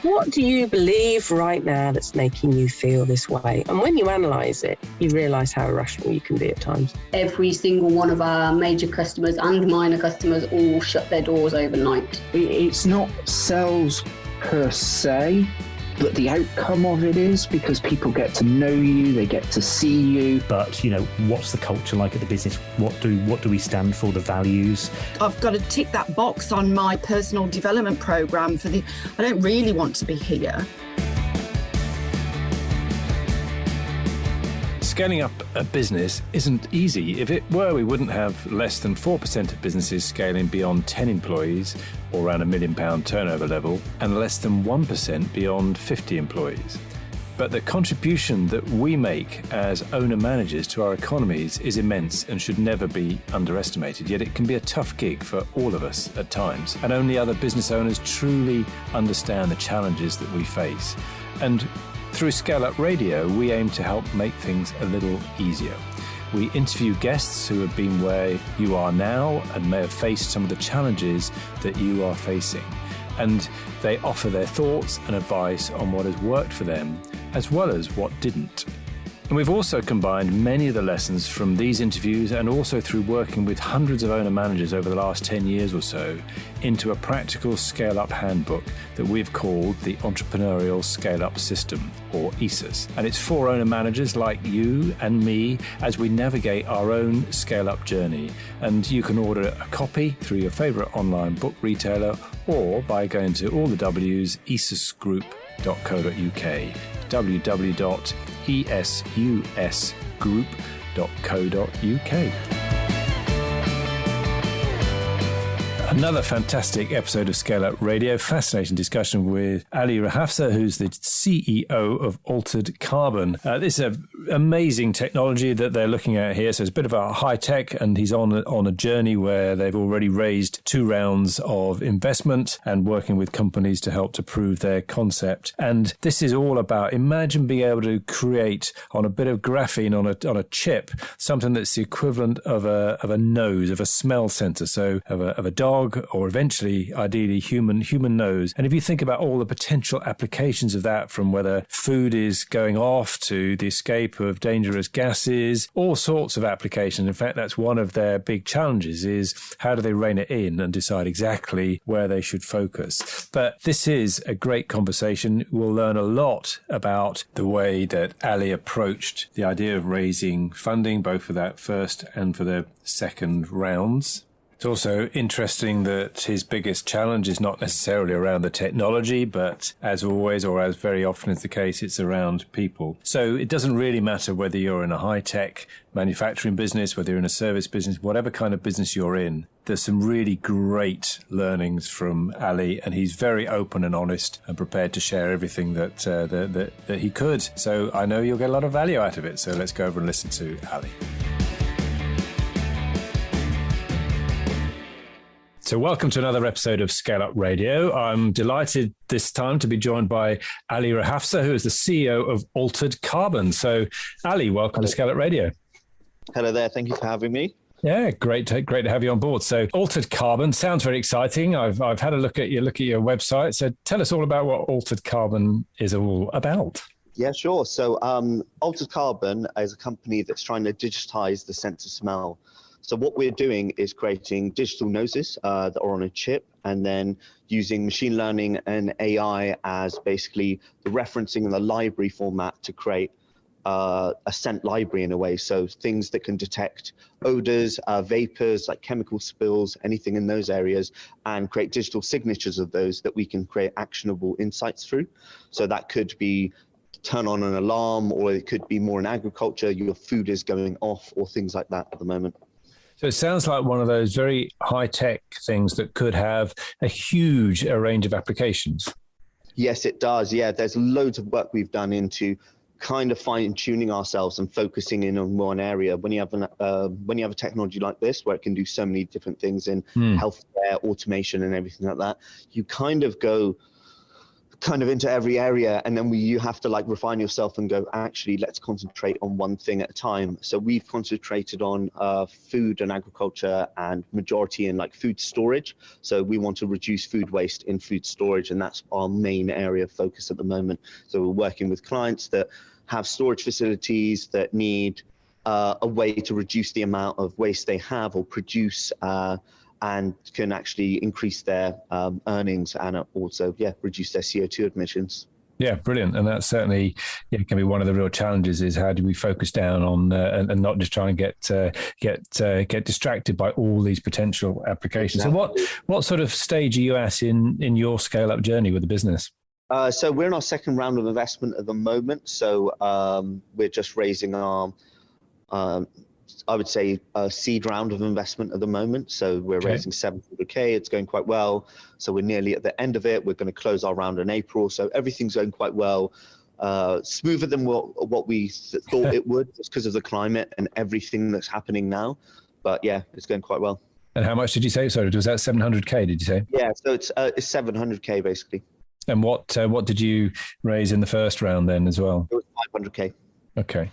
What do you believe right now that's making you feel this way? And when you analyse it, you realise how irrational you can be at times. Every single one of our major customers and minor customers all shut their doors overnight. It's not sales per se, but the outcome of it is because people get to know you, they get to see you. But, you know, what's the culture like at the business? What do we stand for, the values? I've got to tick that box on my personal development program I don't really want to be here. Scaling up a business isn't easy. If it were, we wouldn't have less than 4% of businesses scaling beyond 10 employees or around £1 million turnover level, and less than 1% beyond 50 employees. But the contribution that we make as owner-managers to our economies is immense and should never be underestimated. Yet it can be a tough gig for all of us at times, and only other business owners truly understand the challenges that we face. And through ScaleUp Radio, we aim to help make things a little easier. We interview guests who have been where you are now and may have faced some of the challenges that you are facing. And they offer their thoughts and advice on what has worked for them, as well as what didn't. And we've also combined many of the lessons from these interviews and also through working with hundreds of owner managers over the last 10 years or so into a practical scale-up handbook that we've called the Entrepreneurial Scale-Up System, or ESUS. And it's for owner managers like you and me as we navigate our own scale-up journey. And you can order a copy through your favorite online book retailer or by going to all the W's, esusgroup.co.uk, www.esusgroup.co.uk. Another fantastic episode of ScaleUp Radio. Fascinating discussion with Alia Rohafza, who's the CEO of Altered Carbon. This is an amazing technology that they're looking at here. So it's a bit of a high tech, and he's on a journey where they've already raised 2 rounds of investment and working with companies to help to prove their concept. And this is all about, imagine being able to create on a bit of graphene on a chip, something that's the equivalent of a nose, of a smell sensor. So of a dog, or eventually, ideally, human nose. And if you think about all the potential applications of that, from whether food is going off to the escape of dangerous gases, all sorts of applications. In fact, that's one of their big challenges, is how do they rein it in and decide exactly where they should focus. But this is a great conversation. We'll learn a lot about the way that Ali approached the idea of raising funding, both for that first and for the second rounds. It's also interesting that his biggest challenge is not necessarily around the technology, but as always, or as very often is the case, it's around people. So it doesn't really matter whether you're in a high-tech manufacturing business, whether you're in a service business, whatever kind of business you're in. There's some really great learnings from Ali, and he's very open and honest and prepared to share everything that he could. So I know you'll get a lot of value out of it. So let's go over and listen to Ali. So welcome to another episode of ScaleUp Radio. I'm delighted this time to be joined by Alia Rohafza, who is the CEO of Altered Carbon. So Ali, welcome to ScaleUp Radio. Hello there. Thank you for having me. Yeah, great to have you on board. So Altered Carbon sounds very exciting. I've had a look at your website. So tell us all about what Altered Carbon is all about. Yeah, sure. So Altered Carbon is a company that's trying to digitize the sense of smell. So what we're doing is creating digital noses that are on a chip, and then using machine learning and AI as basically the referencing and the library format to create a scent library in a way. So things that can detect odors, vapors, like chemical spills, anything in those areas, and create digital signatures of those that we can create actionable insights through. So that could be turn on an alarm, or it could be more in agriculture, your food is going off, or things like that at the moment. So it sounds like one of those very high-tech things that could have a huge range of applications. Yes, it does. Yeah, there's loads of work we've done into kind of fine-tuning ourselves and focusing in on one area. When you have a technology like this, where it can do so many different things in healthcare, automation, and everything like that, you kind of go kind of into every area, and then you have to like refine yourself and go, actually, let's concentrate on one thing at a time. So we've concentrated on food and agriculture, and majority in like food storage. So we want to reduce food waste in food storage, and that's our main area of focus at the moment. So we're working with clients that have storage facilities that need a way to reduce the amount of waste they have or produce, and can actually increase their earnings and also, reduce their CO2 emissions. Yeah, brilliant. And that certainly can be one of the real challenges, is how do we focus down on and not just try and get distracted by all these potential applications. Exactly. So what sort of stage are you at in your scale-up journey with the business? So we're in our second round of investment at the moment. So we're just raising our I would say a seed round of investment at the moment. So we're raising 700K. It's going quite well. So we're nearly at the end of it. We're going to close our round in April. So everything's going quite well. Smoother than what we thought it would, just because of the climate and everything that's happening now. But yeah, it's going quite well. And how much did you say? Sorry, was that 700K, did you say? Yeah, so it's 700K basically. And what did you raise in the first round then as well? It was 500K. Okay.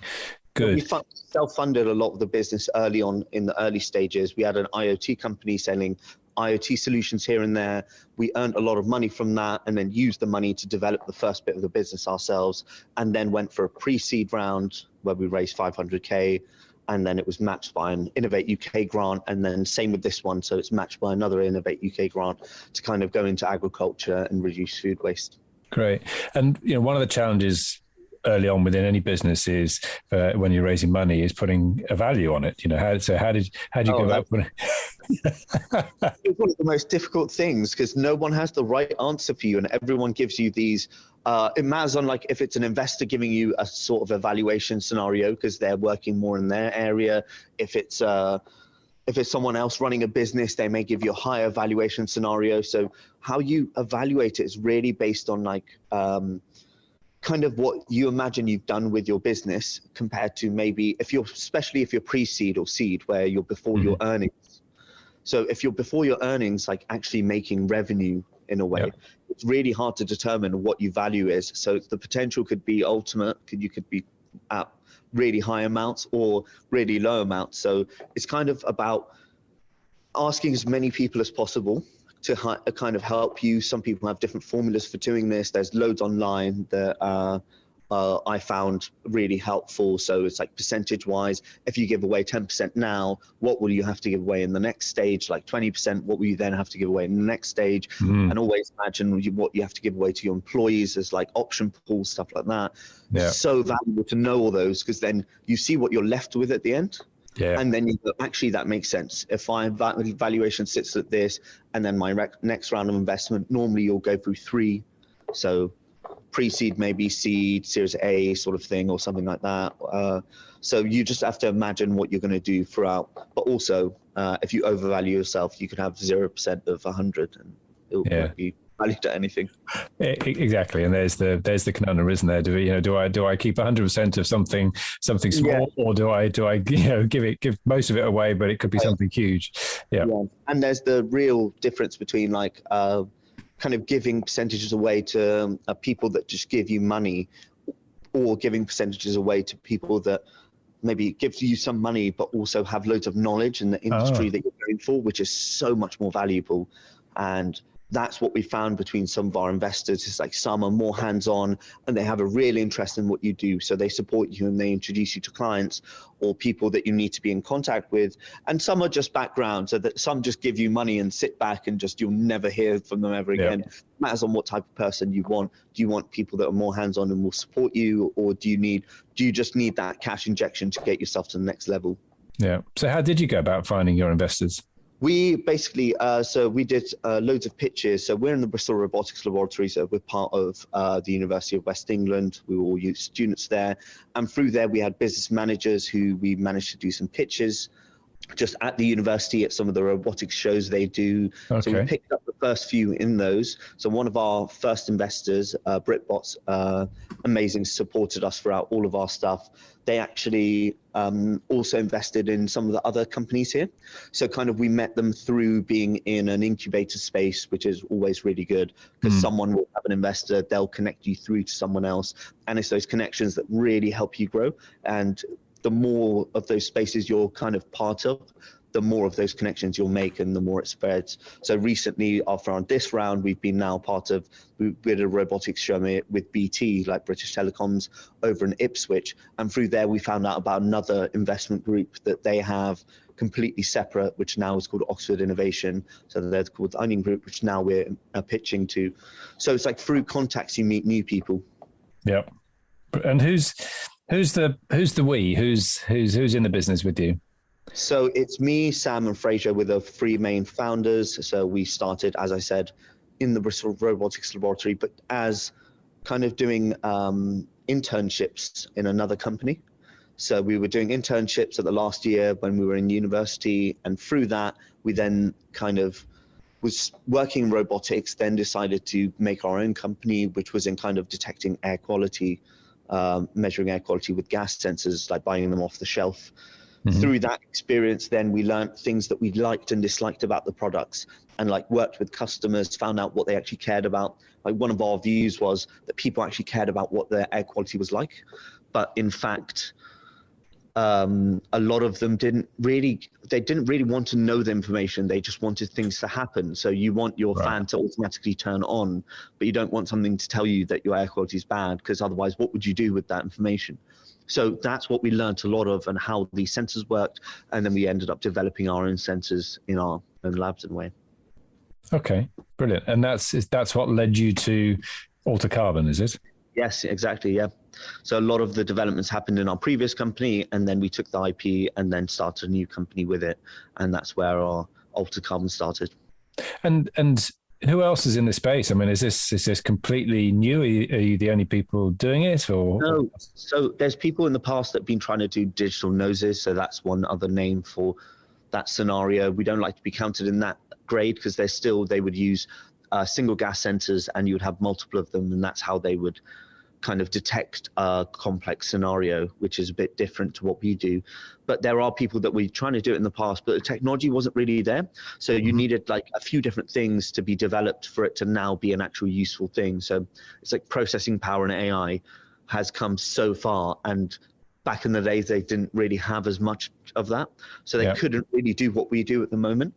Good. We self-funded a lot of the business early on in the early stages. We had an IoT company selling IoT solutions here and there. We earned a lot of money from that, and then used the money to develop the first bit of the business ourselves, and then went for a pre-seed round where we raised 500K, and then it was matched by an Innovate UK grant, and then same with this one. So it's matched by another Innovate UK grant to kind of go into agriculture and reduce food waste. Great. And one of the challenges early on within any business is when you're raising money is putting a value on it. How did you go about putting It's one of the most difficult things, because no one has the right answer for you, and everyone gives you these it matters on like if it's an investor giving you a sort of evaluation scenario because they're working more in their area. If it's someone else running a business, they may give you a higher valuation scenario. So how you evaluate it is really based on like kind of what you imagine you've done with your business compared to maybe especially if you're pre-seed or seed, where you're before your earnings. So if you're before your earnings, like actually making revenue in a way, it's really hard to determine what your value is. So the potential could be ultimate, you could be at really high amounts or really low amounts. So it's kind of about asking as many people as possible to kind of help you. Some people have different formulas for doing this. There's loads online that I found really helpful. So it's like percentage wise, if you give away 10% now, what will you have to give away in the next stage? Like 20%, what will you then have to give away in the next stage? And always imagine what you have to give away to your employees as like option pools, stuff like that. It's so valuable to know all those, because then you see what you're left with at the end. And then you go, actually, that makes sense. If my valuation sits at this, and then my next round of investment, normally you'll go through 3. So pre-seed, maybe seed, Series A sort of thing, or something like that. So you just have to imagine what you're going to do throughout. But also, if you overvalue yourself, you could have 0% of 100, and it won't be valued at anything. Exactly, and there's the conundrum, isn't there? Do I keep 100% of something small, or do I give most of it away, but it could be something huge. And there's the real difference between like kind of giving percentages away to people that just give you money, or giving percentages away to people that maybe give you some money but also have loads of knowledge in the industry that you're going for, which is so much more valuable. And that's what we found between some of our investors. Is like some are more hands-on and they have a real interest in what you do, so they support you and they introduce you to clients or people that you need to be in contact with. And some are just background, so that some just give you money and sit back and just you'll never hear from them ever again. It matters on what type of person you want. Do you want people that are more hands-on and will support you, or do you just need that cash injection to get yourself to the next level? So how did you go about finding your investors? We basically, so we did loads of pitches. So we're in the Bristol Robotics Laboratory, so we're part of the University of West England. We were all students there. And through there, we had business managers who we managed to do some pitches. just at the university at some of the robotics shows they do. Okay. So we picked up the first few in those. So one of our first investors, BritBots, amazing, supported us throughout all of our stuff. They actually also invested in some of the other companies here. So kind of we met them through being in an incubator space, which is always really good because someone will have an investor, they'll connect you through to someone else. And it's those connections that really help you grow. And the more of those spaces you're kind of part of, the more of those connections you'll make and the more it spreads. So recently, after this round, we've been now part of, we did a robotics show with BT, like British Telecoms, over in Ipswich. And through there, we found out about another investment group that they have completely separate, which now is called Oxford Innovation. So they're called the Onion Group, which now we're pitching to. So it's like through contacts, you meet new people. Yeah. And who's the we? Who's in the business with you? So it's me, Sam, and Fraser with the three main founders. So we started, as I said, in the Bristol Robotics Laboratory, but as kind of doing internships in another company. So we were doing internships at the last year when we were in university, and through that, we then kind of was working in robotics, then decided to make our own company, which was in kind of detecting air quality, measuring air quality with gas sensors, like buying them off the shelf. Through that experience, then we learned things that we liked and disliked about the products, and like worked with customers, found out what they actually cared about. Like one of our views was that people actually cared about what their air quality was like, but in fact, a lot of them didn't really want to know the information. They just wanted things to happen. So you want your fan to automatically turn on, but you don't want something to tell you that your air quality is bad, because otherwise what would you do with that information? So that's what we learned a lot of, and how these sensors worked. And then we ended up developing our own sensors in our own labs in a way. Okay, brilliant. And that's what led you to Alter Carbon, is it? Yes, exactly. Yeah. So a lot of the developments happened in our previous company, and then we took the IP and then started a new company with it. And that's where our Alter Carbon started. And who else is in this space? I mean, is this completely new? Are you the only people doing it, or? No. So there's people in the past that have been trying to do digital noses. So that's one other name for that scenario. We don't like to be counted in that grade, because they would use single gas sensors, and you would have multiple of them, and that's how they would kind of detect a complex scenario, which is a bit different to what we do. But there are people that were trying to do it in the past, but the technology wasn't really there. So you needed like a few different things to be developed for it to now be an actual useful thing. So it's like processing power and AI has come so far, and back in the days, they didn't really have as much of that. So they couldn't really do what we do at the moment.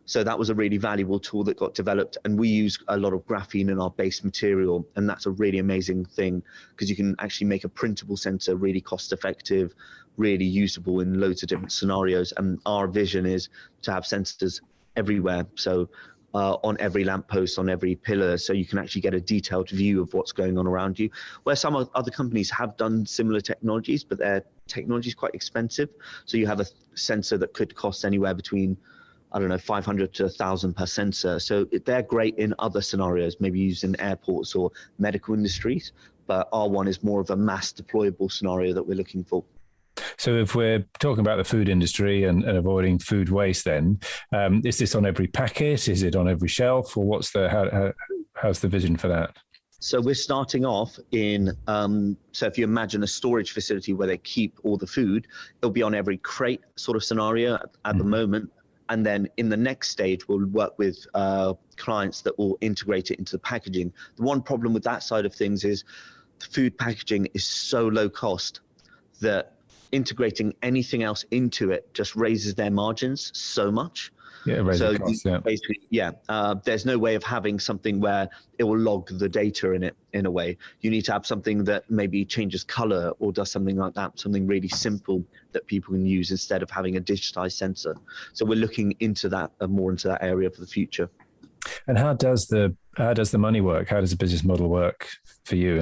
So that was a really valuable tool that got developed, and we use a lot of graphene in our base material, and that's a really amazing thing, because you can actually make a printable sensor really cost effective, really usable in loads of different scenarios. And our vision is to have sensors everywhere. So on every lamppost, on every pillar, so you can actually get a detailed view of what's going on around you. Where some other companies have done similar technologies, but their technology is quite expensive. So you have a sensor that could cost anywhere between, I don't know, 500 to 1,000 per sensor. So they're great in other scenarios, maybe used in airports or medical industries. But our one is more of a mass deployable scenario that we're looking for. So if we're talking about the food industry and avoiding food waste, then is this on every packet? Is it on every shelf? Or how's the vision for that? So we're starting off in, so if you imagine a storage facility where they keep all the food, it'll be on every crate sort of scenario at the moment. And then in the next stage, we'll work with clients that will integrate it into the packaging. The one problem with that side of things is the food packaging is so low cost that integrating anything else into it just raises their margins so much. Yeah, so costs, basically, there's no way of having something where it will log the data in it in a way. You need to have something that maybe changes color or does something like that, something really simple that people can use instead of having a digitized sensor. So we're looking into that, more into that area for the future. And how does the money work? How does the business model work for you?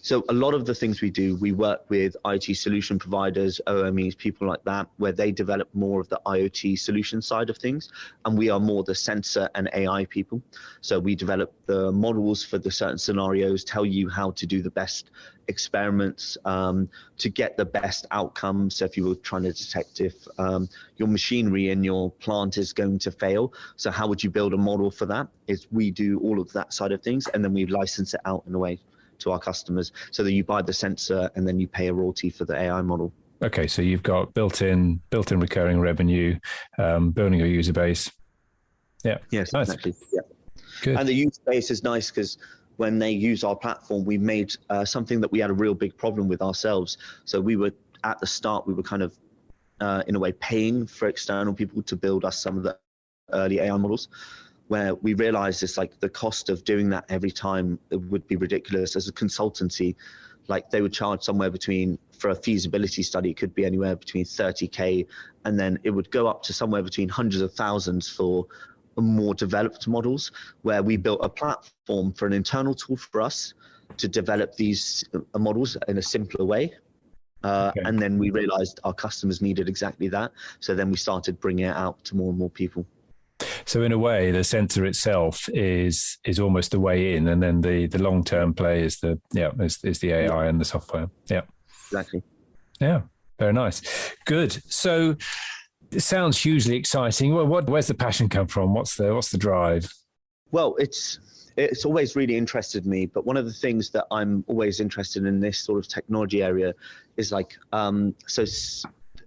So a lot of the things we do, we work with IT solution providers, OMEs, people like that, where they develop more of the IoT solution side of things, and we are more the sensor and AI people. So we develop the models for the certain scenarios, tell you how to do the best experiments to get the best outcome. So if you were trying to detect if your machinery in your plant is going to fail, so how would you build a model for that? Is we do all of that side of things, and then we license it out in a way to our customers, so that you buy the sensor and then you pay a royalty for the AI model. Okay, so you've got built-in recurring revenue, building your user base. Yeah. Yes, nice. exactly. Yeah. Good. And the user base is nice because when they use our platform, we made something that we had a real big problem with ourselves. So we were at the start, we were kind of in a way paying for external people to build us some of the early AI models, where we realized it's like the cost of doing that every time it would be ridiculous. As a consultancy, like they would charge somewhere between, for a feasibility study, it could be anywhere between 30K, and then it would go up to somewhere between hundreds of thousands for more developed models, where we built a platform for an internal tool for us to develop these models in a simpler way. And then we realized our customers needed exactly that. So then we started bringing it out to more and more people. So in a way, the sensor itself is almost the way in, and then the long-term play is the AI and the software. Yeah, exactly. Yeah, very nice. Good. So it sounds hugely exciting. Well, where's the passion come from? What's the drive? Well, it's always really interested me, but one of the things that I'm always interested in this sort of technology area is like, so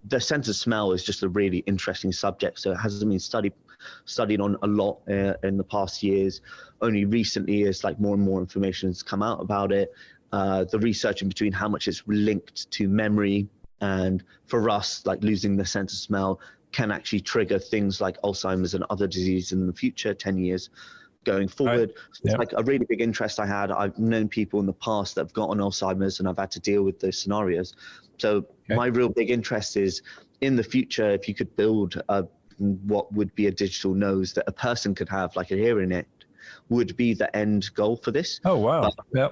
the sense of smell is just a really interesting subject. So it hasn't been studied on a lot in the past years. Only recently is like more and more information has come out about it. The research in between how much it's linked to memory, and for us, like losing the sense of smell can actually trigger things like Alzheimer's and other diseases in the future, 10 years going forward. Right. So it's like a really big interest I had. I've known people in the past that have gotten Alzheimer's, and I've had to deal with those scenarios. So my real big interest is in the future, if you could build what would be a digital nose that a person could have, like a hearing aid, would be the end goal for this. Oh, wow.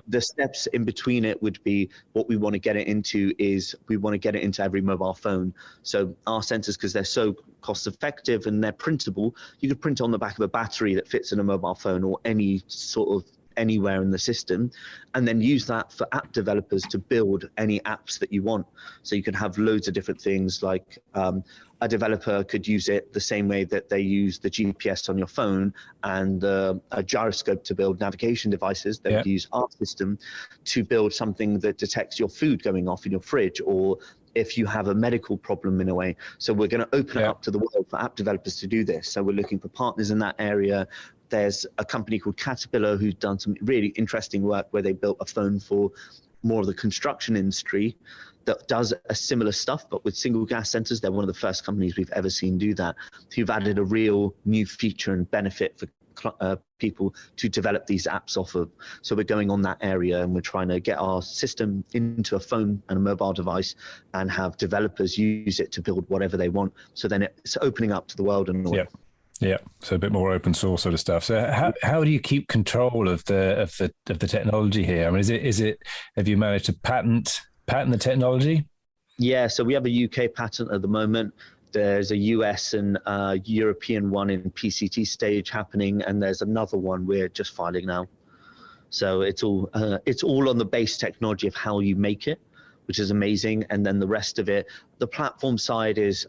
The steps in between it would be, what we want to get it into is we want to get it into every mobile phone. So our sensors, because they're so cost effective and they're printable, you could print on the back of a battery that fits in a mobile phone or any sort of anywhere in the system, and then use that for app developers to build any apps that you want. So you can have loads of different things, like a developer could use it the same way that they use the GPS on your phone and a gyroscope to build navigation devices. They would use our system to build something that detects your food going off in your fridge, or if you have a medical problem in a way. So we're going to open it up to the world for app developers to do this. So we're looking for partners in that area. There's a company called Caterpillar who's done some really interesting work where they built a phone for more of the construction industry that does a similar stuff, but with single gas sensors. They're one of the first companies we've ever seen do that, who've added a real new feature and benefit for people to develop these apps off of. So we're going on that area, and we're trying to get our system into a phone and a mobile device and have developers use it to build whatever they want. So then it's opening up to the world and all. Yeah, so a bit more open source sort of stuff. So how do you keep control of the technology here? I mean, is it have you managed to patent the technology? Yeah, so we have a UK patent at the moment. There's a US and European one in PCT stage happening, and there's another one we're just filing now. So it's all on the base technology of how you make it, which is amazing. And then the rest of it, the platform side is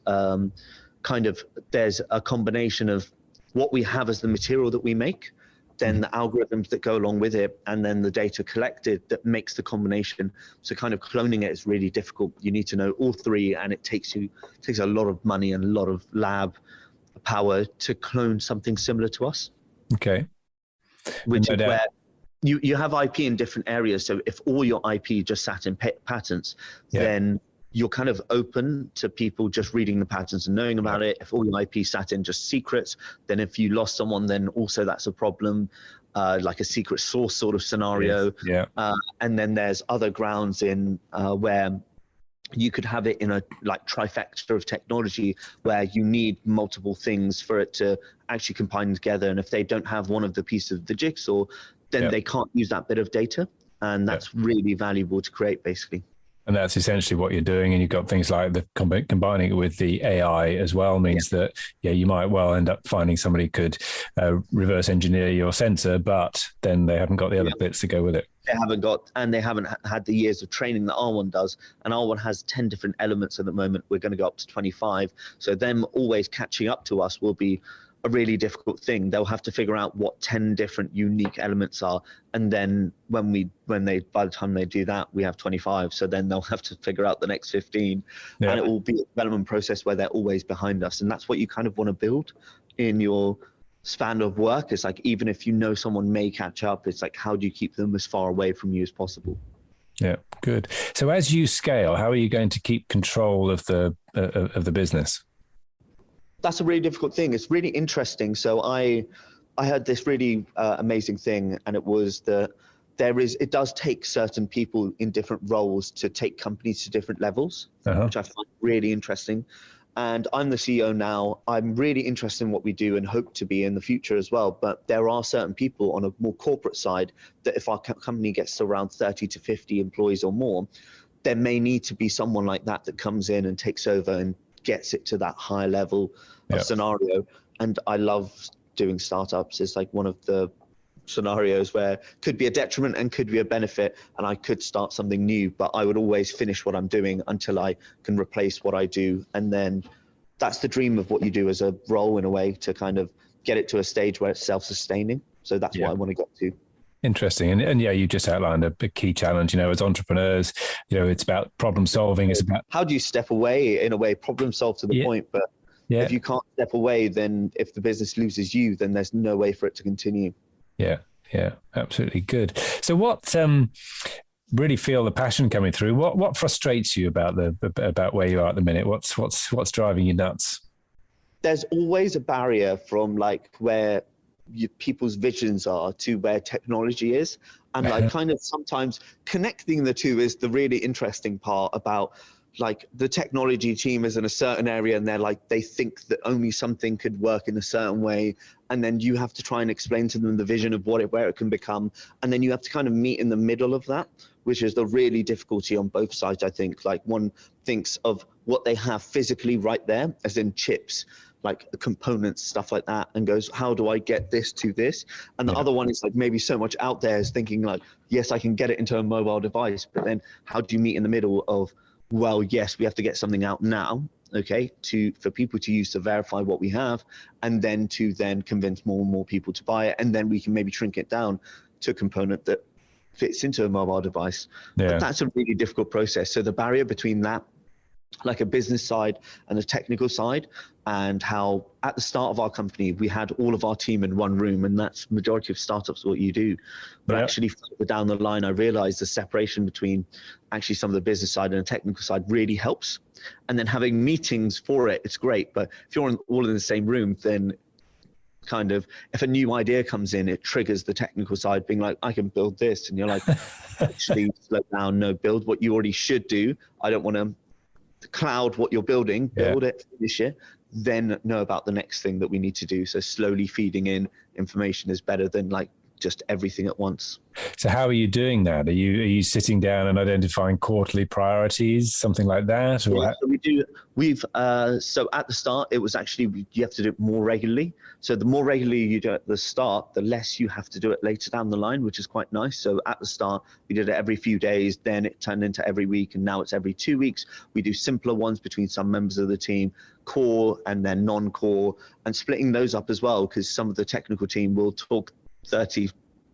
there's a combination of what we have as the material that we make, then the algorithms that go along with it, and then the data collected that makes the combination. So kind of cloning it is really difficult. You need to know all three, and it takes a lot of money and a lot of lab power to clone something similar to us. Okay. Which is where you have IP in different areas. So if all your IP just sat in patents, then you're kind of open to people just reading the patents and knowing about it. If all your IP sat in just secrets, then if you lost someone, then also that's a problem, like a secret source sort of scenario. And then there's other grounds in where you could have it in a like trifecta of technology, where you need multiple things for it to actually combine together. And if they don't have one of the pieces of the jigsaw, then they can't use that bit of data. And that's really valuable to create, basically. And that's essentially what you're doing. And you've got things like the combining it with the AI as well means that, you might well end up finding somebody could reverse engineer your sensor, but then they haven't got the other bits to go with it. They haven't had the years of training that our one does. And our one has 10 different elements at the moment. We're going to go up to 25. So them always catching up to us will be a really difficult thing. They'll have to figure out what 10 different unique elements are. And then by the time they do that, we have 25. So then they'll have to figure out the next 15. And it will be a development process where they're always behind us. And that's what you kind of want to build in your span of work. It's like, even if you know someone may catch up, it's like, how do you keep them as far away from you as possible? Yeah, good. So as you scale, how are you going to keep control of the business? That's a really difficult thing. It's really interesting. So I heard this really amazing thing, and it was that it does take certain people in different roles to take companies to different levels, which I find really interesting. And I'm the CEO now. I'm really interested in what we do and hope to be in the future as well. But there are certain people on a more corporate side that if our company gets to around 30 to 50 employees or more, there may need to be someone like that comes in and takes over and gets it to that high level of scenario. And I love doing startups. It's like one of the scenarios where could be a detriment and could be a benefit, and I could start something new, but I would always finish what I'm doing until I can replace what I do. And then that's the dream of what you do as a role, in a way, to kind of get it to a stage where it's self-sustaining. So that's what I want to get to. Interesting. And you just outlined a big key challenge, as entrepreneurs, it's about problem solving. It's about how do you step away, in a way, problem solve to the point, but if you can't step away, then if the business loses you, then there's no way for it to continue. Yeah, absolutely. Good. So what really feel the passion coming through? What frustrates you about where you are at the minute? What's driving you nuts? There's always a barrier from like where people's visions are to where technology is, and like kind of sometimes connecting the two is the really interesting part about. Like the technology team is in a certain area and they think that only something could work in a certain way. And then you have to try and explain to them the vision of where it can become. And then you have to kind of meet in the middle of that, which is the really difficulty on both sides, I think. Like one thinks of what they have physically right there, as in chips, like components, stuff like that, and goes, how do I get this to this? And the other one is like maybe so much out there is thinking like, yes, I can get it into a mobile device, but then how do you meet in the middle of, well, yes, we have to get something out now, okay, for people to use to verify what we have, and then to convince more and more people to buy it, and then we can maybe shrink it down to a component that fits into a mobile device. But that's a really difficult process. So the barrier between that, like a business side and a technical side, and how at the start of our company, we had all of our team in one room, and that's majority of startups what you do. But actually further down the line, I realized the separation between actually some of the business side and the technical side really helps. And then having meetings for it, it's great. But if you're all in the same room, then kind of, if a new idea comes in, it triggers the technical side being like, I can build this. And you're like, actually slow down, no, build what you already should do. I don't want to cloud what you're building, build it, finish it, then know about the next thing that we need to do. So slowly feeding in information is better than like just everything at once. So how are you doing that? Are you sitting down and identifying quarterly priorities, something like that? Or so we do. So at the start, it was actually, you have to do it more regularly. So the more regularly you do it at the start, the less you have to do it later down the line, which is quite nice. So at the start, we did it every few days, then it turned into every week, and now it's every 2 weeks. We do simpler ones between some members of the team, core and then non-core, and splitting those up as well, because some of the technical team will talk 30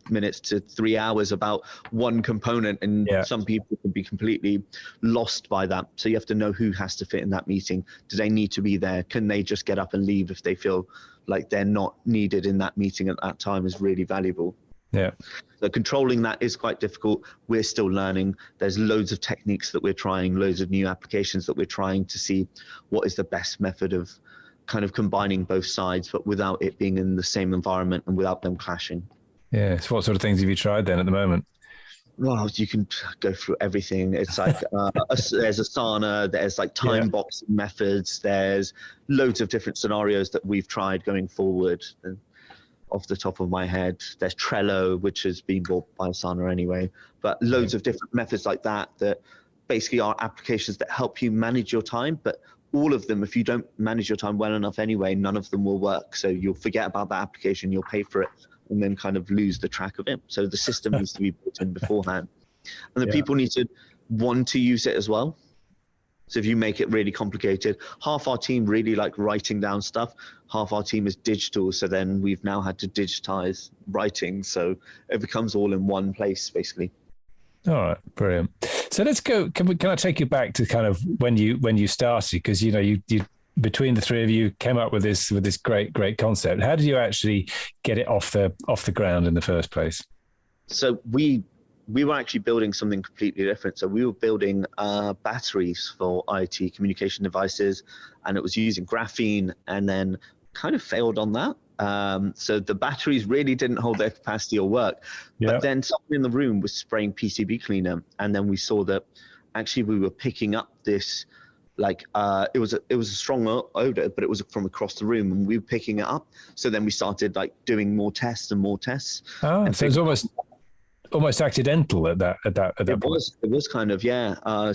minutes to 3 hours about one component, and some people can be completely lost by that. So you have to know who has to fit in that meeting. Do they need to be there? Can they just get up and leave if they feel like they're not needed in that meeting at that time is really valuable. So controlling that is quite difficult. We're still learning. There's loads of techniques that we're trying, loads of new applications that we're trying to see what is the best method of kind of combining both sides, but without it being in the same environment and without them clashing. Yeah. So what sort of things have you tried then at the moment? Well, you can go through everything. It's like there's Asana, there's like time boxing methods, there's loads of different scenarios that we've tried going forward. And off the top of my head. There's Trello, which has been bought by Asana anyway, but loads of different methods like that basically are applications that help you manage your time. But all of them, if you don't manage your time well enough anyway, none of them will work. So you'll forget about that application, you'll pay for it, and then kind of lose the track of it. So the system needs to be built in beforehand. And the people need to want to use it as well. So if you make it really complicated, half our team really like writing down stuff, half our team is digital. So then we've now had to digitize writing. So it becomes all in one place, basically. All right, brilliant. So let's go. Can I take you back to kind of when you started? Because you between the three of you came up with this great concept. How did you actually get it off the ground in the first place? So we were actually building something completely different. So we were building batteries for IoT communication devices, and it was using graphene, and then kind of failed on that. So the batteries really didn't hold their capacity or work. But then someone in the room was spraying PCB cleaner, and then we saw that actually we were picking up this, like it was a strong odor, but it was from across the room, and we were picking it up. So then we started like doing more tests and more tests. Oh, so it was almost accidental at that point. It was kind of,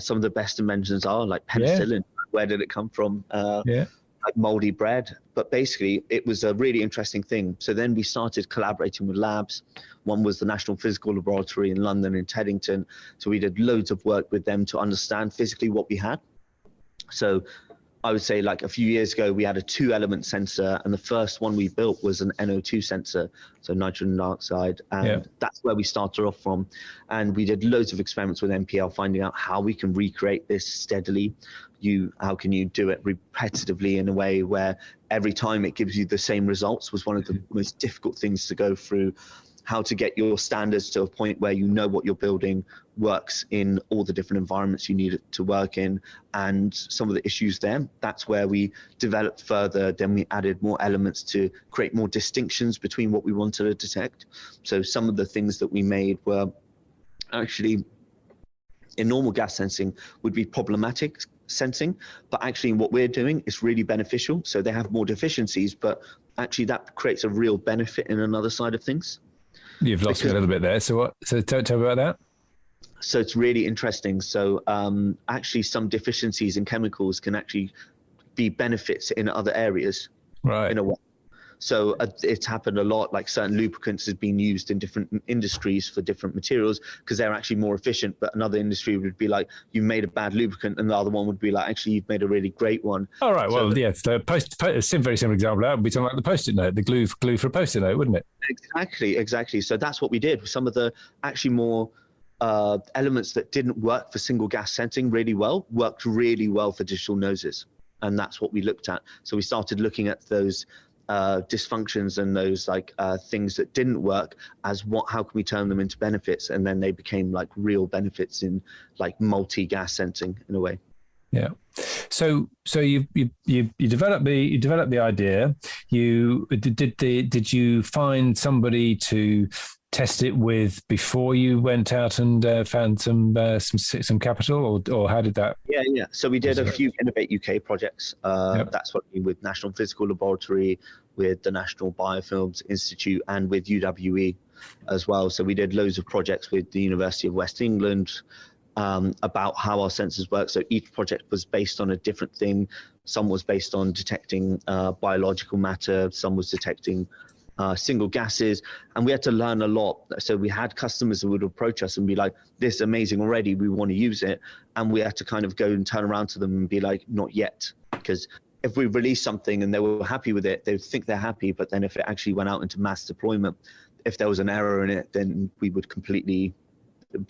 some of the best inventions are like penicillin. Where did it come from? Like moldy bread. But basically it was a really interesting thing. So then we started collaborating with labs. One was the National Physical Laboratory in London, in Teddington. So we did loads of work with them to understand physically what we had. So I would say like a few years ago, we had a 2-element sensor, and the first one we built was an NO2 sensor, so nitrogen dioxide, and that's where we started off from. And we did loads of experiments with NPL, finding out how we can recreate this steadily. How can you do it repetitively in a way where every time it gives you the same results was one of the most difficult things to go through. How to get your standards to a point where you know what you're building works in all the different environments you need it to work in, and some of the issues there. That's where we developed further. Then we added more elements to create more distinctions between what we wanted to detect. So some of the things that we made were actually, in normal gas sensing, would be problematic sensing, but actually what we're doing is really beneficial. So they have more deficiencies, but actually that creates a real benefit in another side of things. You've lost me a little bit there. So what? So tell me about that. So it's really interesting. So actually some deficiencies in chemicals can actually be benefits in other areas, right? In a way. So it's happened a lot, like certain lubricants has been used in different industries for different materials because they're actually more efficient. But another industry would be like, you made a bad lubricant, and the other one would be like, actually, you've made a really great one. All right. Well, so a very similar example. That would be something like the Post-it note, the glue for a Post-it note, wouldn't it? Exactly. So that's what we did. Some of the actually more elements that didn't work for single gas sensing really well worked really well for digital noses. And that's what we looked at. So we started looking at those dysfunctions and those things that didn't work as how can we turn them into benefits, and then they became like real benefits in like multi-gas sensing in a way. Yeah. So you developed the idea. Did you find somebody to test it with before you went out and found some capital, or how did that? Yeah. So we did a few Innovate UK projects. That's what we did with National Physical Laboratory, with the National Biofilms Institute, and with UWE as well. So we did loads of projects with the University of West England about how our sensors work. So each project was based on a different thing. Some was based on detecting biological matter. Some was detecting single gases, and we had to learn a lot. So we had customers who would approach us and be like, this is amazing already, we want to use it. And we had to kind of go and turn around to them and be like, not yet. Because if we released something and they were happy with it, they would think they're happy. But then if it actually went out into mass deployment, if there was an error in it, then we would completely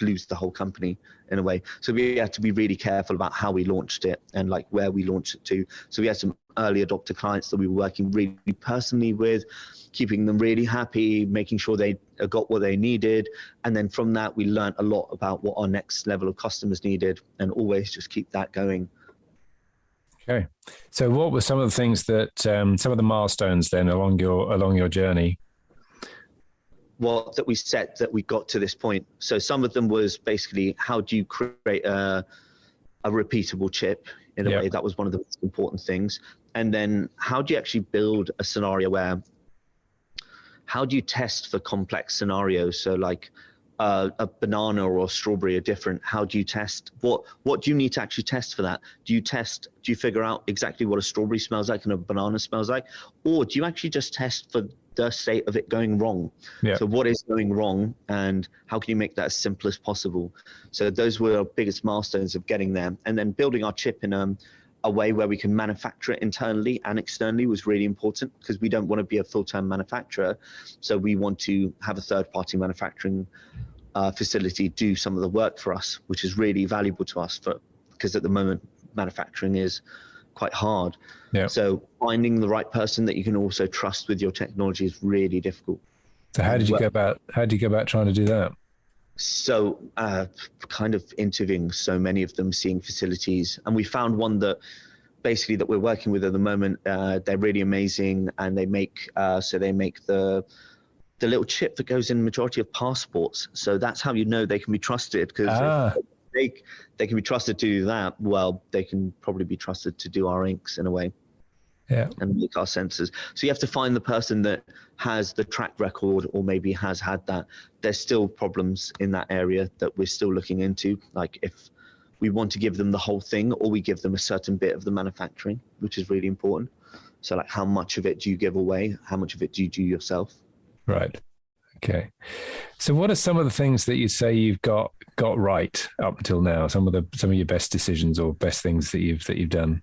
lose the whole company in a way. So we had to be really careful about how we launched it and like where we launched it to. So we had some early adopter clients that we were working really personally with, keeping them really happy, making sure they got what they needed. And then from that, we learned a lot about what our next level of customers needed, and always just keep that going. Okay. So what were some of the things that, some of the milestones then along your journey? Well, that we set that we got to this point. So some of them was basically, how do you create a repeatable chip in a way? That was one of the most important things. And then how do you actually build a scenario where, how do you test for complex scenarios? So like a banana or a strawberry are different. How do you test? What do you need to actually test for that? Do you figure out exactly what a strawberry smells like and a banana smells like? Or do you actually just test for the state of it going wrong? Yeah. So what is going wrong and how can you make that as simple as possible? So those were our biggest milestones of getting there. And then building our chip in a way where we can manufacture it internally and externally was really important, because we don't want to be a full-time manufacturer. So we want to have a third-party manufacturing facility do some of the work for us, which is really valuable to us because at the moment manufacturing is quite hard. Yeah. So finding the right person that you can also trust with your technology is really difficult. So how did you go about trying to do that? So kind of interviewing so many of them, seeing facilities, and we found one that basically that we're working with at the moment. They're really amazing, and they make the little chip that goes in the majority of passports. So that's how you know they can be trusted, because if they can be trusted to do that, well, they can probably be trusted to do our inks in a way. Yeah. And make our sensors. So you have to find the person that has the track record or maybe has had that. There's still problems in that area that we're still looking into. Like if we want to give them the whole thing or we give them a certain bit of the manufacturing, which is really important. So like how much of it do you give away? How much of it do you do yourself? Right. Okay. So what are some of the things that you say you've got right up until now? Some of your best decisions or best things that you've done?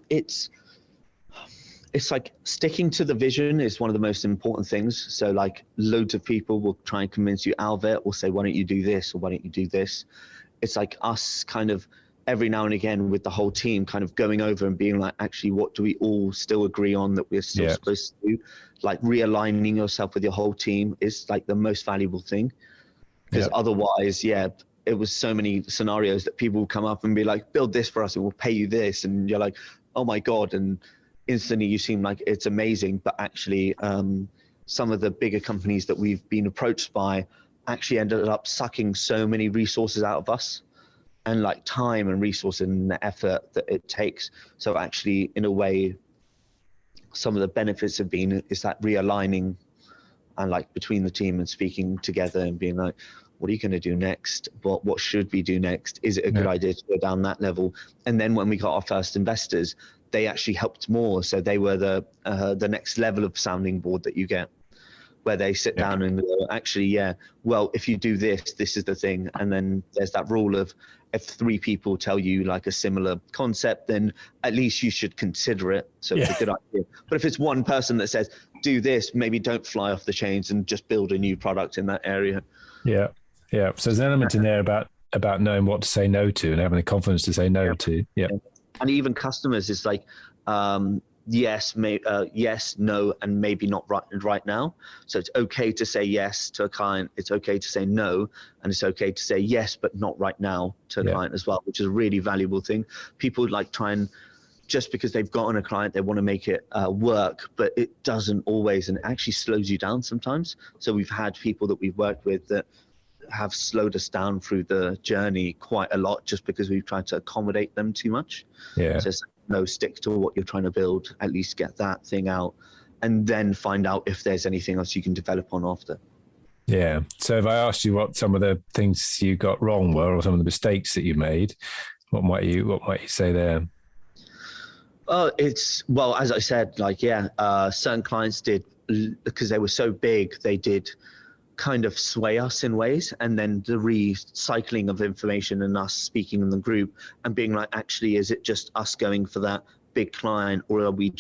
It's like sticking to the vision is one of the most important things. So like loads of people will try and convince you out of it or say, why don't you do this? Or why don't you do this? It's like us kind of every now and again with the whole team kind of going over and being like, actually, what do we all still agree on that we're still supposed to do? Like realigning yourself with your whole team is like the most valuable thing. Because otherwise, it was so many scenarios that people will come up and be like, build this for us and we'll pay you this. And you're like, oh my God. And instantly you seem like it's amazing. But actually, some of the bigger companies that we've been approached by actually ended up sucking so many resources out of us and like time and resource and the effort that it takes. So actually, in a way, some of the benefits have been is that realigning and like between the team and speaking together and being like, what are you going to do next? What should we do next? Is it a good idea to go down that level? And then when we got our first investors, they actually helped more. So they were the next level of sounding board that you get, where they sit down and go, actually, well, if you do this, this is the thing. And then there's that rule of if 3 people tell you like a similar concept, then at least you should consider it. So it's a good idea. But if it's one person that says, do this, maybe don't fly off the chains and just build a new product in that area. Yeah. Yeah. So there's an element in there about knowing what to say no to and having the confidence to say no to. Yeah. And even customers is like, yes, no, and maybe not right now. So it's okay to say yes to a client. It's okay to say no, and it's okay to say yes, but not right now to a client as well, which is a really valuable thing. People like try and just because they've gotten a client, they want to make it work, but it doesn't always, and it actually slows you down sometimes. So we've had people that we've worked with that have slowed us down through the journey quite a lot just because we've tried to accommodate them too much. Yeah. So it's no, stick to what you're trying to build, at least get that thing out and then find out if there's anything else you can develop on after. Yeah. So if I asked you what some of the things you got wrong were or some of the mistakes that you made, what might you say there? Well, as I said, like, certain clients did, because they were so big, they did kind of sway us in ways, and then the recycling of information and us speaking in the group and being like, actually, is it just us going for that big client, or are we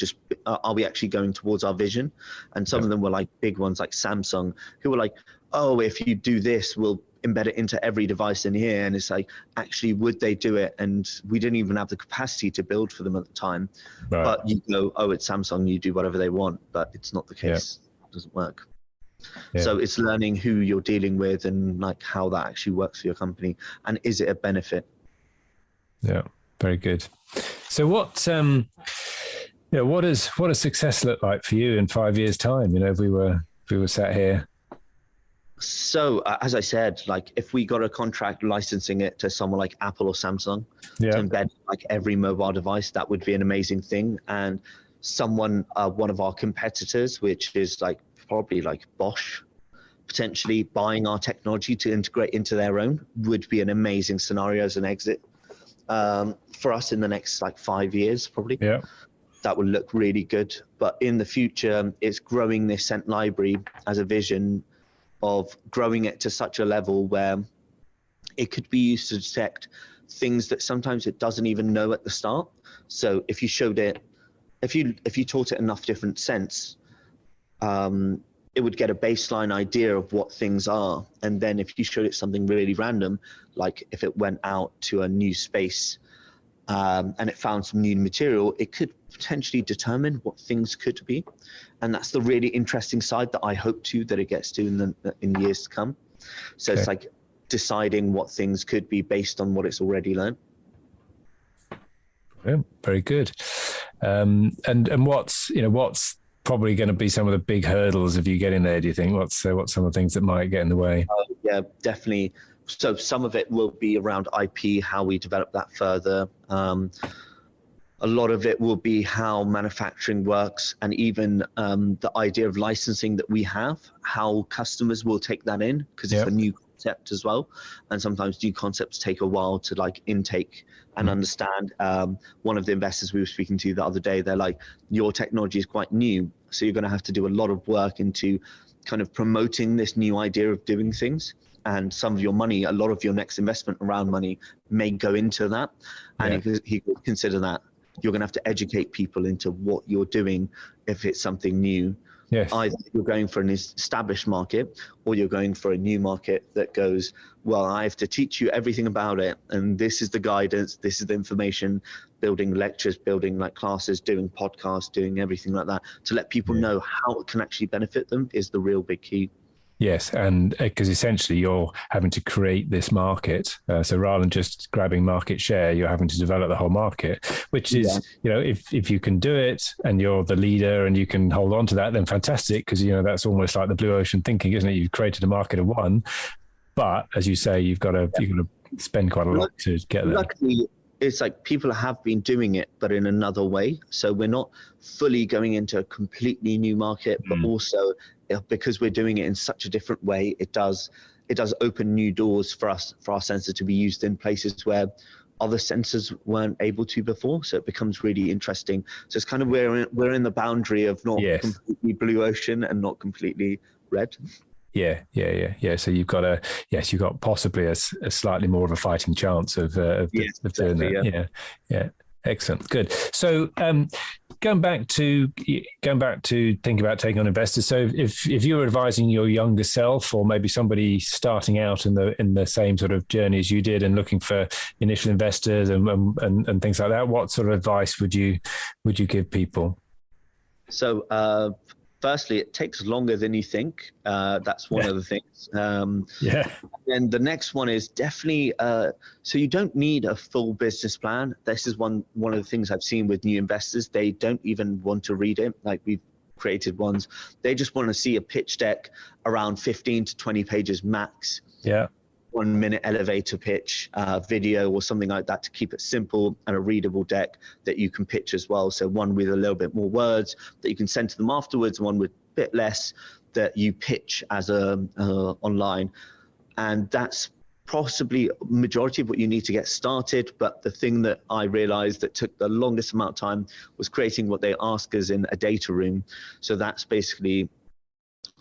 actually going towards our vision? And some of them were like big ones like Samsung, who were like, oh, if you do this, we'll embed it into every device in here. And it's like, actually, would they do it? And we didn't even have the capacity to build for them at the time. Right. But you go, oh, it's Samsung, you do whatever they want, but it's not the case. It doesn't work. Yeah. So it's learning who you're dealing with and like how that actually works for your company, and is it a benefit? Yeah, very good. So what does success look like for you in 5 years' time? You know, if we were sat here. So as I said, like if we got a contract licensing it to someone like Apple or Samsung to embed like every mobile device, that would be an amazing thing. And someone, one of our competitors, which is like probably like Bosch, potentially buying our technology to integrate into their own would be an amazing scenario as an exit for us in the next like 5 years, probably. Yeah. That would look really good. But in the future, it's growing this scent library as a vision of growing it to such a level where it could be used to detect things that sometimes it doesn't even know at the start. So if you showed it, if you taught it enough different scents, it would get a baseline idea of what things are. And then if you showed it something really random, like if it went out to a new space and it found some new material, it could potentially determine what things could be. And that's the really interesting side that I hope that it gets to in years to come. So It's like deciding what things could be based on what it's already learned. Yeah, very good. And what's probably going to be some of the big hurdles of you getting there, do you think? What's some of the things that might get in the way? Yeah, definitely. So some of it will be around IP, how we develop that further. A lot of it will be how manufacturing works, and even the idea of licensing that we have, how customers will take that in, because it's a new concept as well. And sometimes new concepts take a while to like intake and understand. One of the investors we were speaking to the other day, they're like, your technology is quite new, so you're going to have to do a lot of work into kind of promoting this new idea of doing things. And some of your money, a lot of your next investment around money may go into that. And he could consider that you're going to have to educate people into what you're doing if it's something new. Yes. Either you're going for an established market, or you're going for a new market that goes, well, I have to teach you everything about it, and this is the guidance, this is the information, building lectures, building like classes, doing podcasts, doing everything like that, to let people know how it can actually benefit them is the real big key. Yes, and because essentially you're having to create this market. So rather than just grabbing market share, you're having to develop the whole market, which is, if you can do it and you're the leader and you can hold on to that, then fantastic, because, that's almost like the blue ocean thinking, isn't it? You've created a market of one, but as you say, you've got to spend quite a lot to get there. Luckily, it's like people have been doing it, but in another way. So we're not fully going into a completely new market, but also because we're doing it in such a different way, it does open new doors for us, for our sensor to be used in places where other sensors weren't able to before. So it becomes really interesting. So it's kind of we're in the boundary of not completely blue ocean and not completely red. Yeah. So you've got you've got possibly a slightly more of a fighting chance of doing that. Yeah. Excellent. Good. So going back to thinking about taking on investors. So if you were advising your younger self, or maybe somebody starting out in the same sort of journey as you did and looking for initial investors and things like that, what sort of advice would you give people? So firstly, it takes longer than you think. That's one of the things. And the next one is definitely, so you don't need a full business plan. This is one of the things I've seen with new investors. They don't even want to read it. Like we've created ones. They just want to see a pitch deck around 15 to 20 pages max. Yeah. 1 minute elevator pitch video or something like that to keep it simple, and a readable deck that you can pitch as well. So one with a little bit more words that you can send to them afterwards, one with a bit less that you pitch as online. And that's possibly majority of what you need to get started. But the thing that I realized that took the longest amount of time was creating what they ask us in a data room. So that's basically,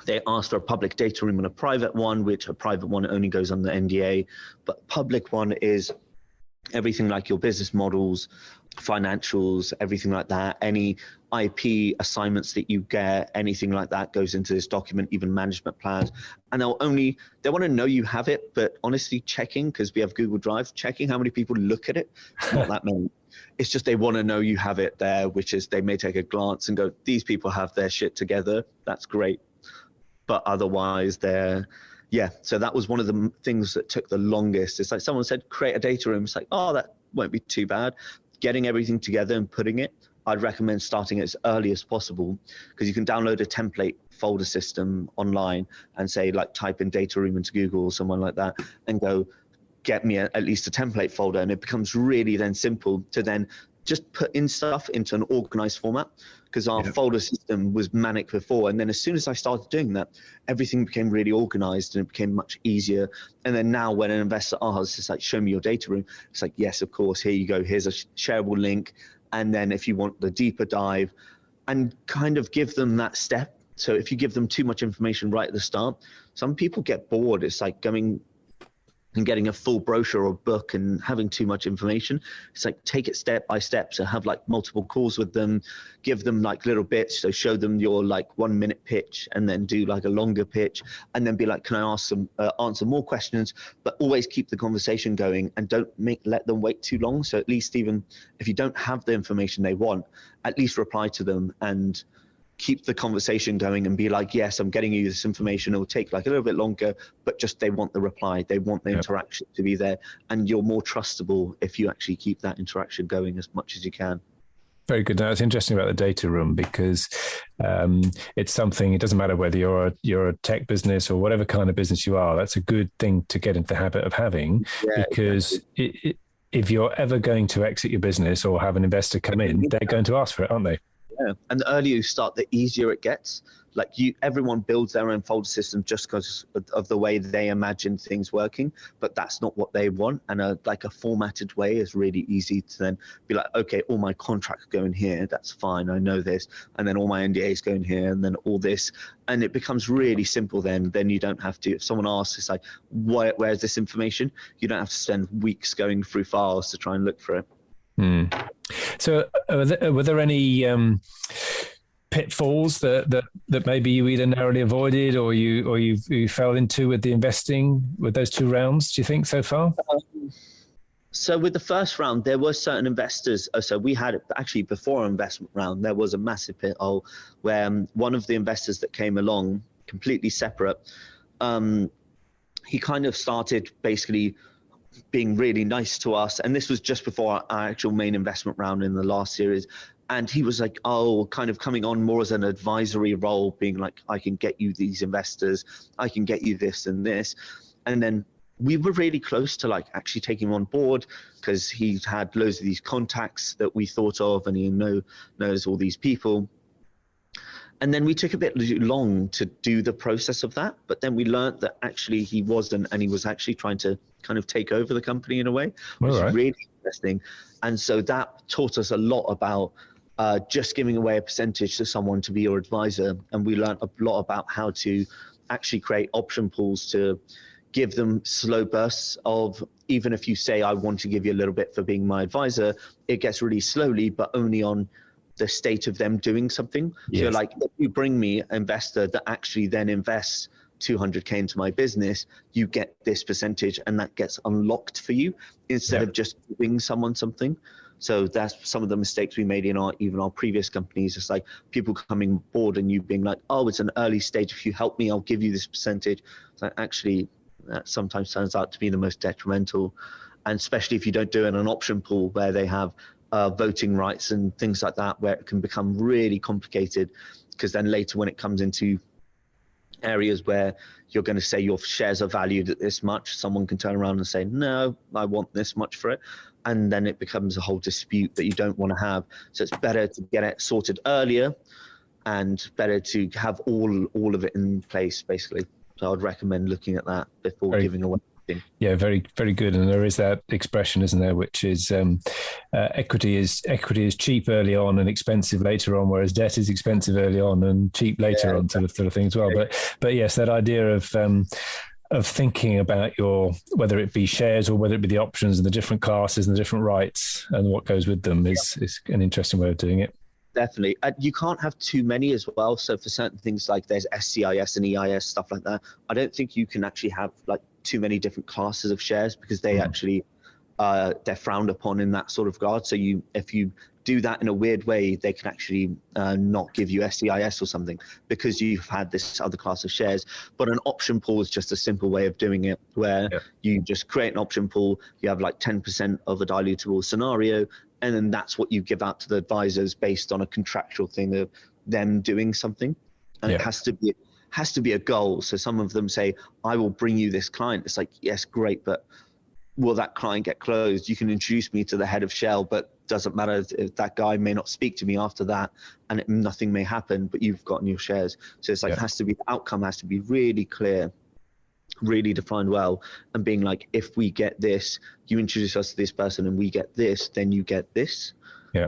they asked for a public data room and a private one, which a private one only goes on the NDA, but public one is everything like your business models, financials, everything like that. Any IP assignments that you get, anything like that goes into this document, even management plans. And they want to know you have it, but honestly checking, because we have Google Drive, checking how many people look at it, not that many. It's just they want to know you have it there, which is they may take a glance and go, these people have their shit together. That's great. But otherwise so that was one of the things that took the longest. It's like someone said, create a data room. It's like, oh, that won't be too bad. Getting everything together and putting it, I'd recommend starting as early as possible, because you can download a template folder system online and say, like, type in data room into Google or someone like that and go, get me at least a template folder. And it becomes really then simple to then just putting stuff into an organized format, because our folder system was manic before. And then as soon as I started doing that, everything became really organized and it became much easier. And then now when an investor asks, it's like, show me your data room. It's like, yes, of course, here you go. Here's a shareable link. And then if you want the deeper dive, and kind of give them that step. So if you give them too much information right at the start, some people get bored. It's like going and getting a full brochure or book and having too much information. It's like, take it step by step. So have like multiple calls with them, give them like little bits. So show them your like 1 minute pitch, and then do like a longer pitch, and then be like, can I ask them, answer more questions, but always keep the conversation going, and don't let them wait too long. So at least even if you don't have the information they want, at least reply to them and keep the conversation going and be like, yes, I'm getting you this information. It'll take like a little bit longer, but just they want the reply. They want the interaction to be there. And you're more trustable if you actually keep that interaction going as much as you can. Very good. Now, it's interesting about the data room, because it's something, it doesn't matter whether you're a tech business or whatever kind of business you are, that's a good thing to get into the habit of having, because if you're ever going to exit your business or have an investor come in, they're going to ask for it, aren't they? Yeah. And the earlier you start, the easier it gets. Like everyone builds their own folder system just because of the way they imagine things working, but that's not what they want. And a formatted way is really easy to then be like, okay, all my contracts go in here. That's fine. I know this. And then all my NDAs go in here, and then all this. And it becomes really simple then. Then you don't have to, if someone asks, it's like, where's this information? You don't have to spend weeks going through files to try and look for it. So were there any pitfalls that maybe you either narrowly avoided or you fell into with the investing with those two rounds, do you think, so far? So with the first round, there were certain investors. So we had actually before our investment round, there was a massive pithole where one of the investors that came along, completely separate, he kind of started basically being really nice to us. And this was just before our actual main investment round in the last series. And he was like, kind of coming on more as an advisory role, being like, I can get you these investors, I can get you this and this. And then we were really close to like actually taking him on board, because he's had loads of these contacts that we thought of, and he knows all these people. And then we took a bit long to do the process of that. But then we learned that actually he wasn't, and he was actually trying to kind of take over the company in a way, which is really interesting. And so that taught us a lot about just giving away a percentage to someone to be your advisor. And we learned a lot about how to actually create option pools to give them slow bursts of, even if you say, I want to give you a little bit for being my advisor, it gets really slowly, but only on the state of them doing something. Yes. So like, if you bring me an investor that actually then invests 200K into my business, you get this percentage, and that gets unlocked for you instead of just giving someone something. So that's some of the mistakes we made in our previous companies. It's like people coming aboard and you being like, oh, it's an early stage. If you help me, I'll give you this percentage. So actually, that sometimes turns out to be the most detrimental. And especially if you don't do it in an option pool where they have voting rights and things like that, where it can become really complicated, because then later when it comes into areas where you're going to say your shares are valued at this much, someone can turn around and say, no, I want this much for it. And then it becomes a whole dispute that you don't want to have. So it's better to get it sorted earlier, and better to have all of it in place, basically. So I'd recommend looking at that before giving away. Yeah, very, very good. And there is that expression, isn't there, which is equity is cheap early on and expensive later on, whereas debt is expensive early on and cheap later on, sort of thing as well. But yes, that idea of thinking about whether it be shares or whether it be the options and the different classes and the different rights and what goes with them is an interesting way of doing it. Definitely. You can't have too many as well. So for certain things like there's SCIS and EIS, stuff like that, I don't think you can actually have like too many different classes of shares, because they actually they're frowned upon in that sort of regard. So if you do that in a weird way, they can actually not give you SCIS or something because you've had this other class of shares. But an option pool is just a simple way of doing it, where you just create an option pool, you have like 10% of a dilutable scenario, and then that's what you give out to the advisors based on a contractual thing of them doing something. And it has to be a goal. So some of them say, I will bring you this client. It's like, yes, great, but will that client get closed? You can introduce me to the head of Shell, but doesn't matter if that guy may not speak to me after that, and nothing may happen, but you've gotten your shares. So it's like, the outcome has to be really clear, really defined well, and being like, if we get this, you introduce us to this person and we get this, then you get this. Yeah.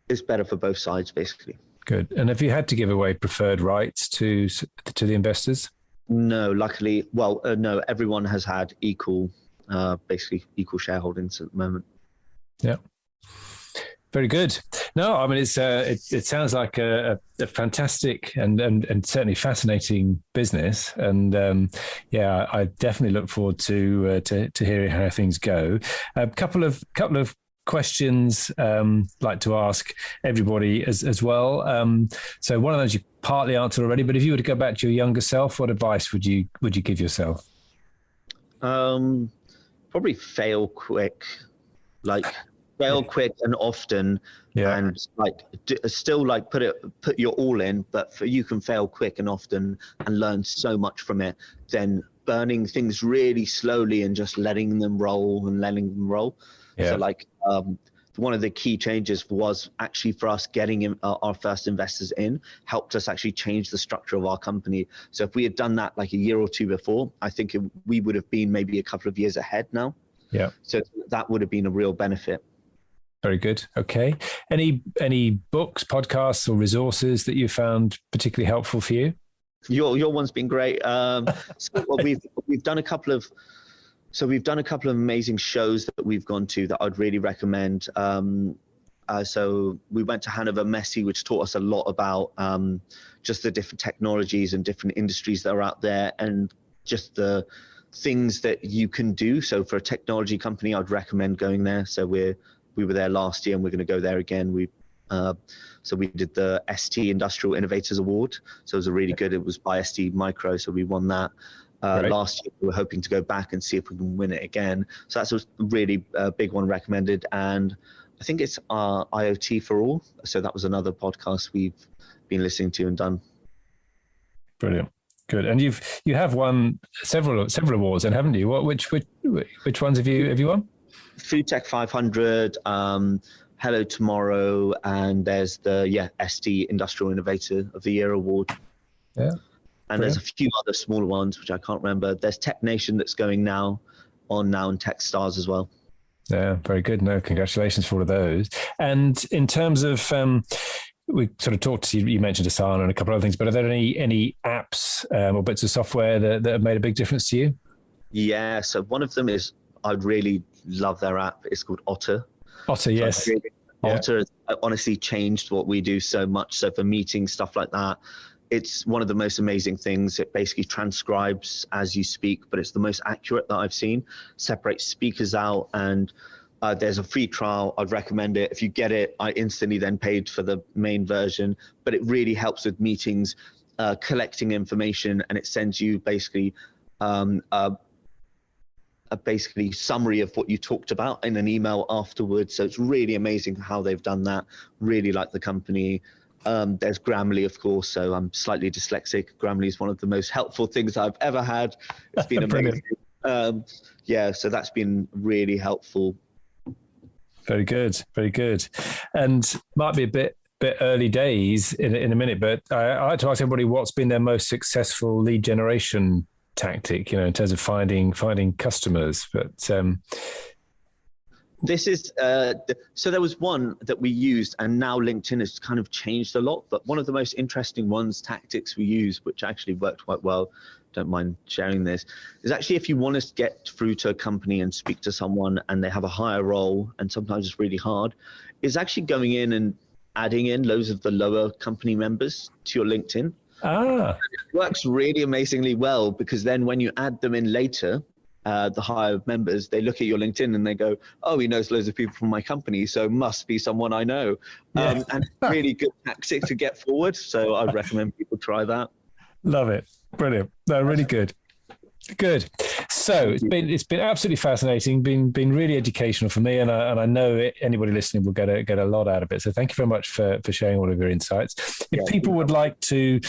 It's better for both sides, basically. Good. And have you had to give away preferred rights to the investors? No, luckily, no, everyone has had basically equal shareholdings at the moment. Yeah. Very good. No, I mean, it sounds like a fantastic and certainly fascinating business. And I definitely look forward to hearing how things go. A couple of questions like to ask everybody as well. So one of those you partly answered already, but if you were to go back to your younger self, what advice would you give yourself? Probably fail quick, fail quick and often, and still put your all in, but you can fail quick and often and learn so much from it, then burning things really slowly and just letting them roll. So one of the key changes was actually for us getting our first investors in, helped us actually change the structure of our company. So if we had done that like a year or two before, I think we would have been maybe a couple of years ahead now. Yeah. So that would have been a real benefit. Very good. Okay. Any books, podcasts, or resources that you found particularly helpful for you? Your one's been great. We've done a couple of amazing shows that we've gone to that I'd really recommend. So we went to Hanover Messe, which taught us a lot about just the different technologies and different industries that are out there, and just the things that you can do. So for a technology company, I'd recommend going there. So we were there last year, and we're going to go there again. So we did the ST Industrial Innovators Award. So it was it was by ST Micro. So we won that. Last year, we were hoping to go back and see if we can win it again. So that's a really big one recommended. And I think it's IoT for All. So that was another podcast we've been listening to and done. Brilliant. Good. And you have won several awards, then, haven't you? Which ones have you won? Food Tech 500, Hello Tomorrow, and there's the ST Industrial Innovator of the Year Award. Yeah. And there's a few other smaller ones, which I can't remember. There's Tech Nation that's going now, and Techstars as well. Yeah, very good. No, congratulations for all of those. And in terms of, we sort of talked to you mentioned Asana and a couple of other things, but are there any apps or bits of software that have made a big difference to you? Yeah, so one of them is, I'd really love their app. It's called Otter. Otter, yes. Otter has honestly changed what we do so much. So for meetings, stuff like that, it's one of the most amazing things. It basically transcribes as you speak, but it's the most accurate that I've seen. Separates speakers out, and there's a free trial. I'd recommend it. If you get it, I instantly then paid for the main version, but it really helps with meetings, collecting information, and it sends you basically a summary of what you talked about in an email afterwards. So it's really amazing how they've done that. Really like the company. There's Grammarly, of course. So I'm slightly dyslexic. Grammarly is one of the most helpful things I've ever had. It's been amazing. So that's been really helpful. Very good. Very good. And might be a bit early days in a minute, but I like to ask everybody what's been their most successful lead generation tactic, in terms of finding customers. But this is so there was one that we used, and now LinkedIn has kind of changed a lot, but one of the most interesting tactics we use, which actually worked quite well, don't mind sharing this, is actually if you want to get through to a company and speak to someone and they have a higher role, and sometimes it's really hard, is actually going in and adding in loads of the lower company members to your LinkedIn. It works really amazingly well, because then when you add them in later, the higher members, they look at your LinkedIn and they go, oh, he knows loads of people from my company, so must be someone I know. And really good tactic to get forward. So I'd recommend people try that. Love it. Brilliant. No, really good. Good. So it's been absolutely fascinating, been really educational for me, and I know anybody listening will get a lot out of it. So thank you very much for sharing all of your insights. If people would like to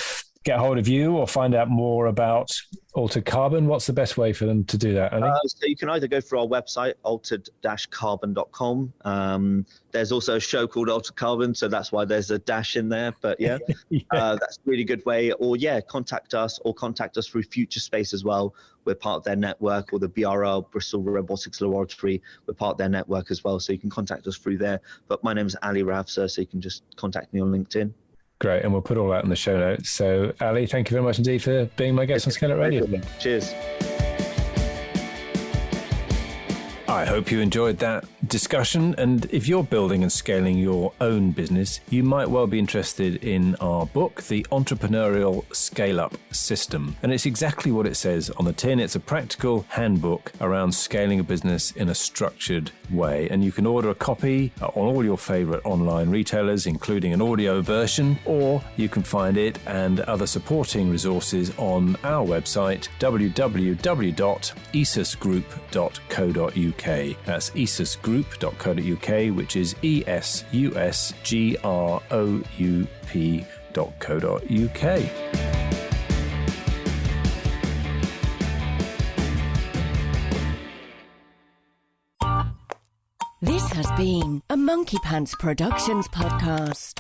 get hold of you or find out more about Altered Carbon, what's the best way for them to do that? So you can either go through our website, altered-carbon.com. There's also a show called Altered Carbon, so that's why there's a dash in there. But yeah, that's a really good way. Or contact us through Future Space as well. We're part of their network, or the BRL, Bristol Robotics Laboratory. We're part of their network as well, so you can contact us through there. But my name is Alia Rohafza, so you can just contact me on LinkedIn. Great, and we'll put all that in the show notes. So, Ali, thank you very much indeed for being my guest on ScaleUp Radio. Cheers. I hope you enjoyed that discussion, and if you're building and scaling your own business, you might well be interested in our book, The Entrepreneurial Scale-Up System. And it's exactly what it says on the tin. It's a practical handbook around scaling a business in a structured way. And you can order a copy on all your favorite online retailers, including an audio version, or you can find it and other supporting resources on our website, www.esusgroup.co.uk. That's esusgroup.co.uk, which is esusgroup.co.uk. This has been a Monkey Pants Productions podcast.